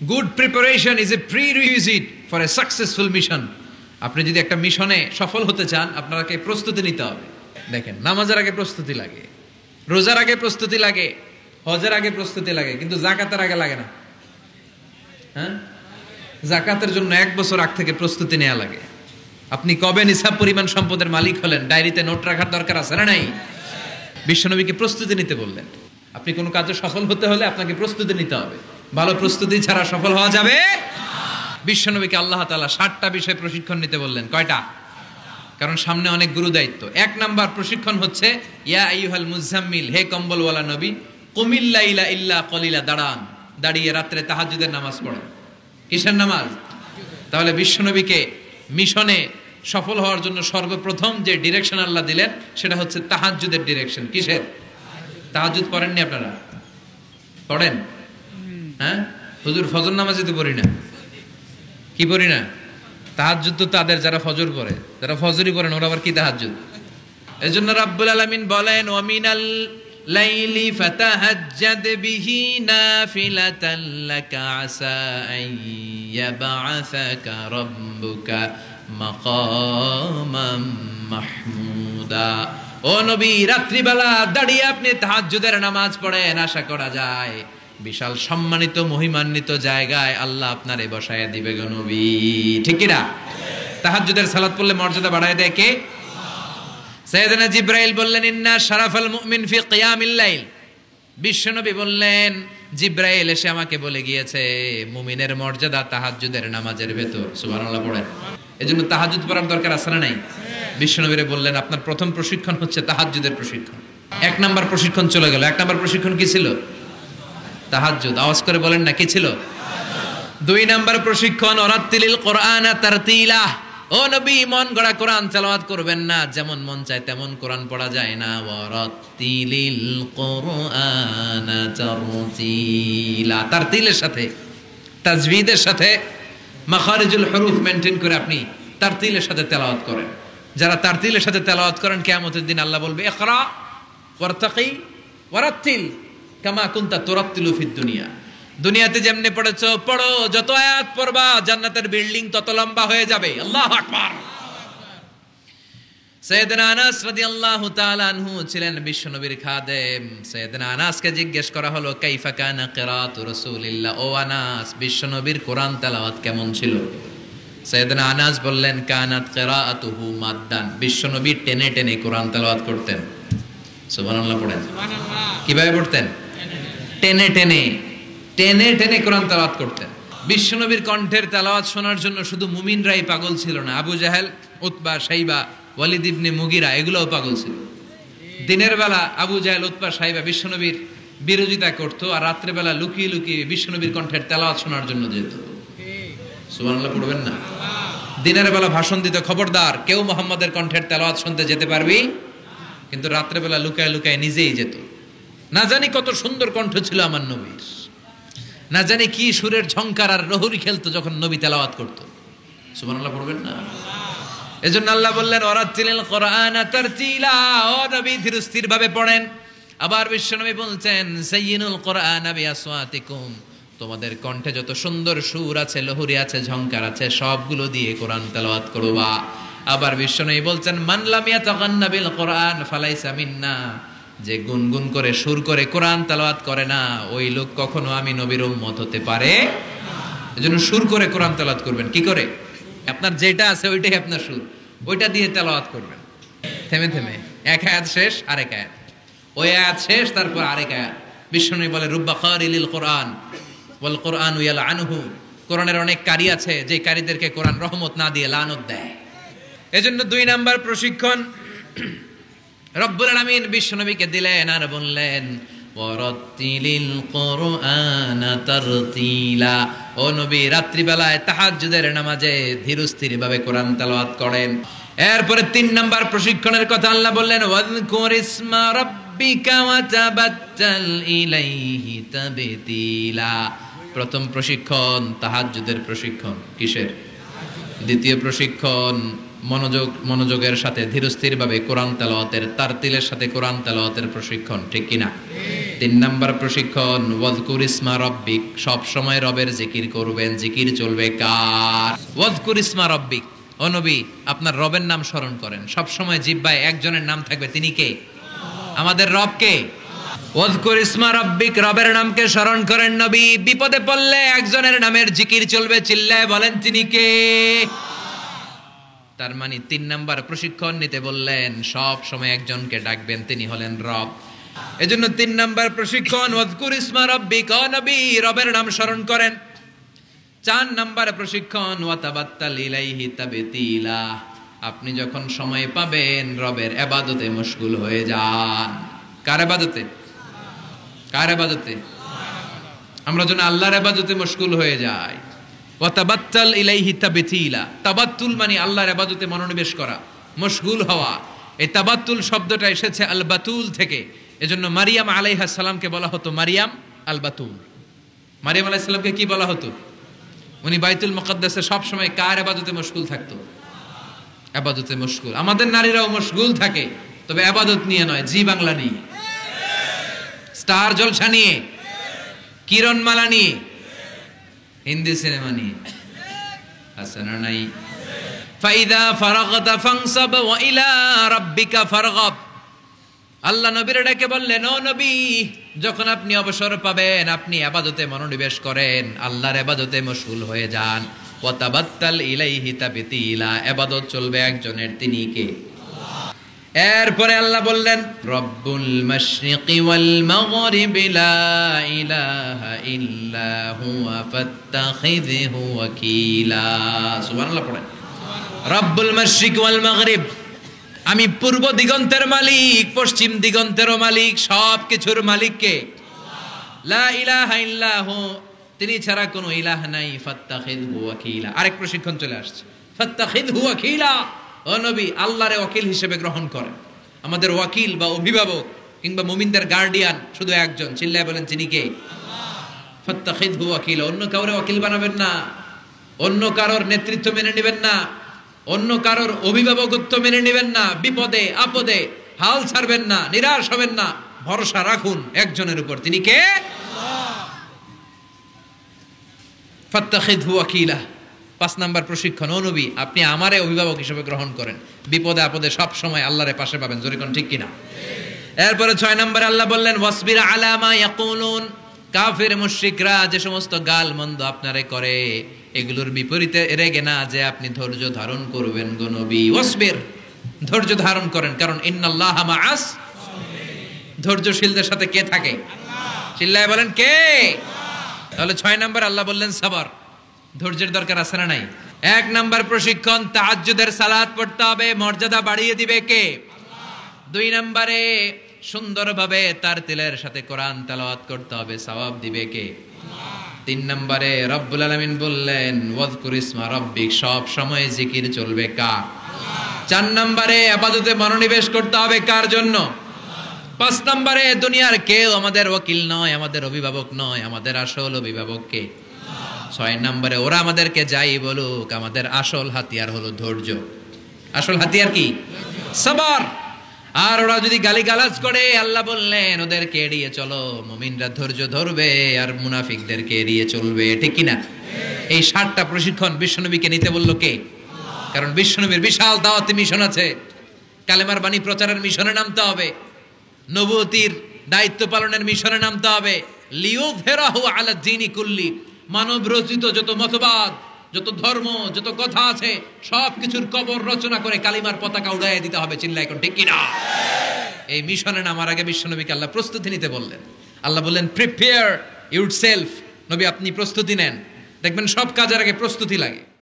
Good preparation is a prerequisite for a successful mission. আপনি যদি একটা মিশনে সফল হতে চান, আপনাকে প্রস্তুতি নিতে হবে। দেখেন, নামাজের আগে প্রস্তুতি লাগে, রোজার আগে প্রস্তুতি লাগে, হজের আগে প্রস্তুতি লাগে, কিন্তু যাকাতের আগে লাগে না। হ্যাঁ, যাকাতের জন্য 1 বছর আগ থেকে প্রস্তুতি নেওয়া লাগে। আপনি কবে নিসাব পরিমাণ সম্পদের মালিক হলেন, ডায়েরিতে নোট রাখার দরকার আছে না নাই? বিশ্বনবীকে প্রস্তুতি নিতে বললেন। আপনি কোনো কাজে সফল হতে হলে আপনাকে প্রস্তুতি নিতে হবে। ভালো প্রস্তুতি ছাড়া সফল হওয়া যাবে না। বিশ্বনবীকে আল্লাহ তাআলা 60টা বিষয় প্রশিক্ষণ নিতে বললেন। কয়টা? কারণ সামনে অনেক গুরু দায়িত্ব। 1 নাম্বার প্রশিক্ষণ হচ্ছে ইয়া আইয়ুহাল মুজাম্মিল, হে কম্বলওয়ালা নবী, কুমিল লাইলা ইল্লা কলিলা, দাঁড়িয়ে রাত্রে তাহাজ্জুদের নামাজ পড়েন। কিসের নামাজ? তাহলে বিশ্বনবীকে মিশনে সফল হওয়ার জন্য সর্বপ্রথম যে ডিরেকশন আল্লাহ দিলেন সেটা হচ্ছে তাহাজ্জুদের ডিরেকশন। কিসের? তাহাজ্জুদ পড়েননি আপনারা? পড়েন? হ্যাঁ, হুজুর ফজর নামাজে তো পড়ি না। কি পড়ি না? তাহাজ্জুদ তো তাদের যারা ফজর পড়ে, যারা ফজরই পড়েন ওরা আবার কি তাহাজ্জুদ? এজন্য রাব্বুল আলামিন বলেন, ওয়া মিনাল লাইলি ফাতাহাজ্জাদ বিহি নাফিলাতান লাকা আসা আন ইয়াবআসাকা রাব্বুকা মাকামাম মাহমুদা। ও নবী, রাত্রিবেলা দাঁড়িয়ে আপনি তাহাজ্জুদের নামাজ পড়েন, আশা করা যায় বিশাল সম্মানিত মহিমান্বিত জায়গায় আল্লাহ আপনারে বসায়া দিবে গো নবী। ঠিক কি না? তাহাজ্জুদের সালাত পড়লে মর্যাদা বাড়ায় দেয় কে? সাইয়েদনা জিবরাইল বললেন, ইন্না শারাফাল মুমিন ফি কিয়ামিল লাইল। বিশ্বনবী বললেন, জিবরাইল এসে আমাকে বলে গিয়েছে মুমিনের মর্যাদা তাহাজ্জুদের নামাজের ভেতর। সুবহানাল্লাহ পড়েন। এজন্য তাহাজ্জুদ পড়ার দরকার আছে না নাই? বিশ্বনবীরে বললেন, আপনার প্রথম প্রশিক্ষণ হচ্ছে তাহাজ্জুদের প্রশিক্ষণ। 1 নাম্বার প্রশিক্ষণ চলে গেল। 1 নাম্বার প্রশিক্ষণ কি ছিল? তাহাজ্জুদ। আওয়াজ করে বলেন না, কি ছিল? 2 নাম্বার প্রশিক্ষণ ওয়ারাত্তিলিল কোরআনা তারতিলা। ও নবী, মন গড়া কোরআন তেলাওয়াত করবেন না, যেমন মন চায় তেমন কোরআন পড়া যায় না। ওয়ারাত্তিলিল কোরআনা তারতিলা, তারতিলের সাথে, তাজবিদের সাথে, মাখারিজুল হুরুফ মেইনটেইন করে আপনি তারতিলের সাথে তেলাওয়াত করেন। যারা তারতিলের সাথে তেলাওয়াত করেন, কিয়ামতের দিন আল্লাহ বলবে, ইকরা ওয়ারতাকি ওয়ারাত্তিল কামা কুনতা তুরাত্তিলু ফিদ দুনিয়া। দুনিয়াতে যেমনে পড়েছো পড়ো, যত আয়াত পড়বা জান্নাতের বিল্ডিং তত লম্বা হয়ে যাবে। আল্লাহু আকবার। সাইয়েদনা আনাস রাদিয়াল্লাহু তাআলা আনহু ছিলেন বিশ্বনবীর খাদেম। সাইয়েদনা আনাসকে জিজ্ঞেস করা হলো, কাইফা কানা কিরাআতু রাসূলিল্লাহ, ও আনাস, বিশ্বনবীর কোরআন তেলাওয়াত কেমন ছিল? সাইয়েদনা আনাস বললেন, কানাত কিরাআতুহু মাদ্দান, বিশ্বনবী টেনে টেনে কোরআন তেলাওয়াত করতেন। সুবহানাল্লাহ পড়েন। সুবহানাল্লাহ। কিভাবে পড়তেন? টেনে টেনে টেনে টেনে কোরআন তেলাওয়াত করতেন। বিশ্বনবীর কণ্ঠের তেলাওয়াত শোনার জন্য শুধু মুমিনরাই পাগল ছিল না, আবু জাহেল, উতবা, শাইবা, ওয়ালিদ ইবনে মুগিরা এগুলোও পাগল ছিল। দিনের বেলা আবু জাহেল, উতবা, শাইবা বিশ্বনবীর বিরোধিতা করতো, আর রাত্রে বেলা লুকিয়ে লুকিয়ে বিশ্বনবীর কণ্ঠের তেলাওয়াত শোনার জন্য যেত। সুবহানাল্লাহ পড়বেন না? দিনের বেলা ভাষণ দিতে, খবরদার কেউ মুহাম্মাদের কণ্ঠের তেলাওয়াত শুনতে যেতে পারবি, কিন্তু রাত্রে বেলা লুকায় লুকায় নিজেই যেত। না জানি কত সুন্দর কণ্ঠ ছিল আমার নবীর, না জানি কি সুরের ঝংকার আর রহুরি খেলতো যখন নবী তেলাওয়াত করতো। সুবহানাল্লাহ পড়বেন না? এজন্য আল্লাহ বললেন, ওয়ারাত্তিলিল কোরআনা তারতিলা, ও নবী ধীর স্থির ভাবে পড়েন। আবার বিশ্বনবী বলছেন, সাইয়িনুল কোরআন বিআসওয়াতিকুম, তোমাদের কণ্ঠে যত সুন্দর সুর আছে, লহুরি আছে, ঝংকার আছে, সবগুলো দিয়ে কোরআন তেলাওয়াত করবা। আবার বিশ্বনবী বলছেন, মান লাম ইয়াতাগান্না বিল কোরআন ফালাইসা মিন্না, যে গুনগুন করে সুর করে কোরআন তেলাওয়াত করে না, ওই লোক কখনো আমি নবীর উম্মত হতে পারে না। এজন্য সুর করে কোরআন তেলাওয়াত করবেন। কি করে? আপনার যেটা আছে ওইটাই আপনার সুর, ওইটা দিয়ে তেলাওয়াত করবেন। থেমে থেমে, 1 আয়াত শেষ, আরেক আয়াত, ওই আয়াত শেষ, তারপর আরেক আয়াত। বিশ্বনবী বলে, রুব্বা কারিলিল কোরআন ওয়াল কোরআনু ইয়ালআনুহু, কোরআনের অনেক কারি আছে যে কারীদেরকে কোরআন রহমত না দিয়ে লানত দেয়। এজন্য 2 নাম্বার প্রশিক্ষণ রব্বুল আলামিন বিশ্বনবীকে দিলেন, আর বললেন, ওয়ারাত্তিলিল কোরআনা তারতিলা, ও নবী রাত্রিবেলায় তাহাজ্জুদের নামাজে ধীরস্থির ভাবে কোরআন তেলাওয়াত করেন। এরপরে 3 নাম্বার প্রশিক্ষণের কথা আল্লাহ বললেন, ওয়াযকুর ইসমা রাব্বিকা ওয়া তাবাত্তাল ইলাইহি তাবতিলা। প্রথম প্রশিক্ষণ তাহাজ্জুদের প্রশিক্ষণ। কিসের? দ্বিতীয় প্রশিক্ষণ মনোযোগের সাথে ধীরস্থির ভাবে কোরআন তেলাওয়াতের, তারতিলের সাথে কোরআন তেলাওয়াতের প্রশিক্ষণ। ঠিক কিনা? তিন নাম্বার প্রশিক্ষণ ওয়াজকুর ইসমা রব্বিক, সব সময় রবের জিকির করবেন। জিকির চলবে কার? ওয়াজকুর ইসমা রব্বিক, ও নবী আপনার রবের নাম স্মরণ করেন। সব সময় জিহ্বায় একজনের নাম থাকবে, তিনি কে? আমাদের রব কে? ওয়াজকুর ইসমা রব্বিক, রবের নামকে স্মরণ করেন নবী। বিপদে পড়লে একজনের নামের জিকির চলবে, চিল্লায় বলেন তিনি কে? তার মানে তিন নাম্বার প্রশিক্ষণ নিতে বললেন, সব সময় একজনকে ডাকবেন, তিনি হলেন রব। এজন্য তিন নাম্বার প্রশিক্ষণ ওয়াজকুর ইসমা রব্বিক, ও নবী রবের নাম স্মরণ করেন। চার নাম্বার প্রশিক্ষণ ওয়াতাবাত্তাল ইলাইহি তাবতিলা, আপনি যখন সময় পাবেন রবের ইবাদতে মশগুল হয়ে যান। কার ইবাদতে? কার ইবাদতে? আমরা যেন আল্লাহর ইবাদতে মশগুল হয়ে যাই। ওয়াতাবাত্তাল ইলাইহি তাবতিলা, তাবাত্তুল মানে আল্লাহর ইবাদতে মনোনিবেশ করা, মশগুল হওয়া। এই তাবাত্তুল শব্দটা এসেছে আল বাতুল থেকে। এজন্য মারিয়াম আলাইহিস সালামকে বলা হতো মারিয়াম আল বাতুল। মারিয়াম আলাইহিস সালামকে কি বলা হতো? উনি বাইতুল মুকদ্দাসে সব সময় কার ইবাদতে মশগুল থাকতো? ইবাদতে মশগুল। আমাদের নারীরাও মশগুল থাকে, তবে ইবাদত নিয়ে নয়, জি বাংলা নিয়ে, স্টার জলসা নিয়ে, কিরণমালা নিয়ে, হিন্দি সিনেমা নিয়ে। আছে না নাই? ফাইদা ফারাগতা ফানসাব ওয়া ইলা রাব্বিকা ফারগাব। আল্লাহ নবীর ডেকে বললেন, ও নবী যখন আপনি অবসর পাবেন আপনি ইবাদতে মনোনিবেশ করেন, আল্লাহর ইবাদতে মশগুল হয়ে যান। ওয়া তাবাত্তাল ইলাইহি তাবতিলা, ইবাদত চলবে একজনের, তিনি কে? এরপরে আল্লাহ বললেন রব্বুল মাশরিকি ওয়াল মাগরিবি লা ইলাহা ইল্লা হুয়া ফাত্তাখিযহু ওয়াকিলা। সুবহানাল্লাহ পড়েন। রব্বুল মাশরিক ওয়াল মাগরিব, আমি পূর্ব দিগন্তের মালিক, পশ্চিম দিগন্তেরও মালিক, সব কিছুর মালিক কে? লা ইলাহা ইল্লাহু, তিনি ছাড়া কোনো ইলাহ নাই। ফাত্তাখিযহু ওয়াকিলা, আরেক প্রশিক্ষণ চলে আসছে। ফাত্তাখিযহু ওয়াকিলা, ও নবী আল্লাহরে ওয়াকিল হিসেবে গ্রহণ করেন। আমাদের ওয়াকিল বা অভিভাবক কিংবা মুমিনদের গার্ডিয়ান শুধু একজন, চিল্লায় বলেন তিনি কে? ফাত্তাখিযহু ওয়াকিলা, অন্য কাউরে ওয়াকিল বানাবেন না, অন্য কারোর নেতৃত্ব মেনে নেবেন না, অন্য কারোর অভিভাবকত্ব মেনে নেবেন না। বিপদে আপদে হাল ছাড়বেন না, নিরাশ হবেন না, ভরসা রাখুন একজনের উপর, তিনি কে? ফাত্তাখিযহু ওয়াকিলা। পাঁচ নাম্বার প্রশিক্ষণ, ও নবী আপনি আমারে অভিভাবক হিসেবে গ্রহণ করেন। বিপদে আপদে সব সময় আল্লাহরে পাশে পাবেন, জোরে কোন ঠিক কিনা? এরপরে ছয় নম্বরে আল্লাহ বললেন ওয়াসবির আলা মা ইয়াকুলুন, কাফির মুশরিকরা যে সমস্ত গাল মন্দ আপনারে করে এগুলোর বিপরীতে রেগে না যে আপনি ধৈর্য ধারণ করবেন গো নবী। ওয়াসবির, ধৈর্য ধারণ করেন, কারণ ইন্নাল্লাহা মাআস, ধৈর্যশীলদের সাথে কে থাকে? চিল্লায় বলেন কে? তাহলে ছয় নাম্বার আল্লাহ বললেন সাবর, ধৈর্যের দরকার আছে না নাই? এক নাম্বার প্রশিক্ষণ তাহাজ্জুদের সালাত পড়তে হবে, মর্যাদা বাড়িয়ে দিবে কে? দুই নম্বরে সুন্দরভাবে তার তিলের সাথে কোরআন তেলাওয়াত করতে হবে, সওয়াব দিবে কে? তিন নম্বরে রব্বুল আলামিন বললেন ওয়াজকুর ইসমা রব্বিক, সব সময় জিকির চলবে কার? চার নম্বরে ইবাদতে মনোনিবেশ করতে হবে কার জন্য? পাঁচ নম্বরে দুনিয়ার কেউ আমাদের ওয়াকিল নয়, আমাদের অভিভাবক নয়, আমাদের আসল অভিভাবক কে? ছয় নম্বরে ওরা আমাদেরকে যাই বলুক, আমাদের আসল হাতিয়ার হলো ধৈর্য। আসল হাতিয়ার কি? সবর। আর ওরা যদি গালিগালাজ করে আল্লাহ বললেন ওদেরকে এড়িয়ে চলো। মুমিনরা ধৈর্য ধরবে আর মুনাফিকদেরকে এড়িয়ে চলবে, ঠিক কিনা? এই 7টা প্রশিক্ষণ বিশ্বনবীকে নিতে বললো কে? কারণ বিশ্বনবীর বিশাল দাওয়াতি মিশন আছে, কালেমার বাণী প্রচারের মিশনে নামতে হবে, নবুয়তির দায়িত্ব পালনের মিশনে নামতে হবে। লিয়ুযহিরাহু আলা দ্বীনি কুল্লি, মানব রচিত যত মতবাদ, যত ধর্ম, যত কথা আছে সব কিছুর কবর রচনা করে কালিমার পতাকা উড়াইয়া দিতে হবে, চিল্লায় এখন ঠিক কিনা? এই মিশনে নামার আগে বিশ্বনবীকে আল্লাহ প্রস্তুতি নিতে বললেন। আল্লাহ বললেন প্রিপেয়ার ইউরসেলফ, নবী আপনি প্রস্তুতি নেন। দেখবেন সব কাজের আগে প্রস্তুতি লাগে।